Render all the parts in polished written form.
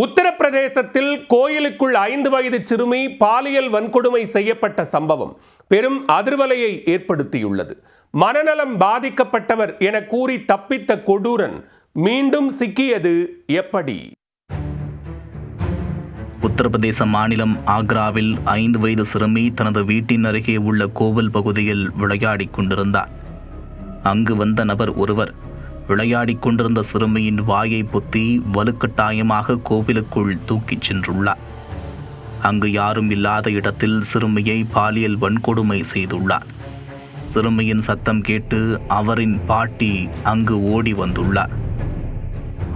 உத்தரப்பிரதேசத்தில் கோயிலுக்குள் 5 வயது சிறுமி பாலியல் வன்கொடுமை செய்யப்பட்ட சம்பவம் பெரும் அதிர்வலையை ஏற்படுத்தியுள்ளது. மனநலம் பாதிக்கப்பட்டவர் என கூறி தப்பித்த கொடூரன் மீண்டும் சிக்கியது எப்படி? உத்தரப்பிரதேச மாநிலம் ஆக்ராவில் 5 வயது சிறுமி தனது வீட்டின் அருகே உள்ள கோவில் பகுதியில் விளையாடிக் கொண்டிருந்தார். அங்கு வந்த நபர் ஒருவர் விளையாடிக் கொண்டிருந்த சிறுமியின் வாயை பொத்தி வலுக்கட்டாயமாக கோவிலுக்குள் தூக்கிச் சென்றுள்ளார். அங்கு யாரும் இல்லாத இடத்தில் சிறுமியை பாலியல் வன்கொடுமை செய்துள்ளார். சிறுமியின் சத்தம் கேட்டு அவரின் பாட்டி அங்கு ஓடி வந்துள்ளார்.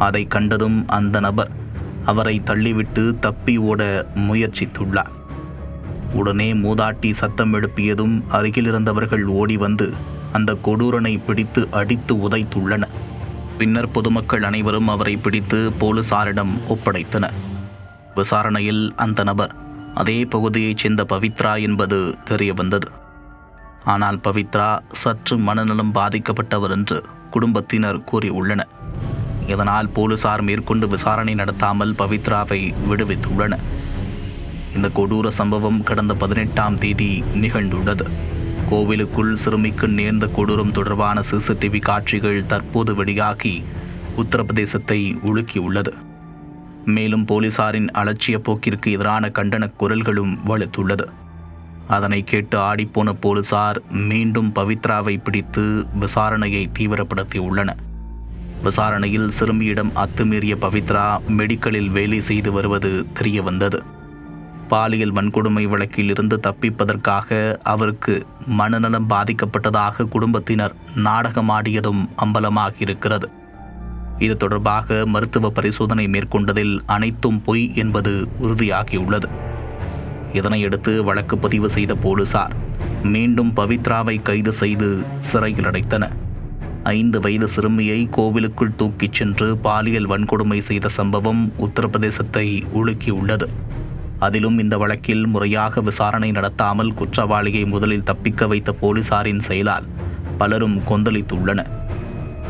அதை கண்டதும் அந்த நபர் அவரை தள்ளிவிட்டு தப்பி ஓட முயற்சித்துள்ளார். உடனே மூதாட்டி சத்தம் எழுப்பியதும் அருகில் இருந்தவர்கள் ஓடி வந்து அந்த கொடூரனை பிடித்து அடித்து உதைத்துள்ளனர். பின்னர் பொதுமக்கள் அனைவரும் அவரை பிடித்து போலீசாரிடம் ஒப்படைத்தனர். விசாரணையில் அந்த நபர் அதே பகுதியைச் சேர்ந்த பவித்ரா என்பது தெரிய வந்தது. ஆனால் பவித்ரா சற்று மனநலம் பாதிக்கப்பட்டவர் என்று குடும்பத்தினர் கூறியுள்ளனர். இதனால் போலீசார் மேற்கொண்டு விசாரணை நடத்தாமல் பவித்ராவை விடுவித்துள்ளனர். இந்த கொடூர சம்பவம் கடந்த 18ஆம் தேதி நிகழ்ந்துள்ளது. கோவிலுக்குள் சிறுமிக்கு நேர்ந்த கொடூரம் தொடர்பான சிசிடிவி காட்சிகள் தற்போது வெளியாகி உத்தரப்பிரதேசத்தை உலுக்கியுள்ளது. மேலும் போலீசாரின் அலட்சிய போக்கிற்கு எதிரான கண்டன குரல்களும் வலுத்துள்ளது. அதனை கேட்டு ஆடிப்போன போலீசார் மீண்டும் பவித்ராவை பிடித்து விசாரணையை தீவிரப்படுத்தியுள்ளனர். விசாரணையில் சிறுமியிடம் அத்துமீறிய பவித்ரா மெடிக்கலில் வேலை செய்து வருவது தெரிய வந்தது. பாலியல் வன்கொடுமை வழக்கில் இருந்து தப்பிப்பதற்காக அவருக்கு மனநலம் பாதிக்கப்பட்டதாக குடும்பத்தினர் நாடகமாடியதும் அம்பலமாகியிருக்கிறது. இது தொடர்பாக மருத்துவ பரிசோதனை மேற்கொண்டதில் அனைத்தும் பொய் என்பது உறுதியாகியுள்ளது. இதனையடுத்து வழக்கு பதிவு செய்த போலீசார் மீண்டும் பவித்ராவை கைது செய்து சிறையில் அடைத்தனர். 5 வயது சிறுமியை கோவிலுக்குள் தூக்கிச் சென்று பாலியல் வன்கொடுமை செய்த சம்பவம் உத்தரப்பிரதேசத்தை உலுக்கியுள்ளது. அதிலும் இந்த வழக்கில் முறையாக விசாரணை நடத்தாமல் குற்றவாளியை முதலில் தப்பிக்க வைத்த போலீசாரின் செயலால் பலரும் கொந்தளித்துள்ளனர்.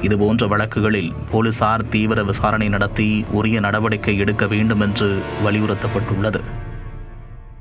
இதுபோன்ற வழக்குகளில் போலீசார் தீவிர விசாரணை நடத்தி உரிய நடவடிக்கை எடுக்க வேண்டும் என்று வலியுறுத்தப்பட்டுள்ளது.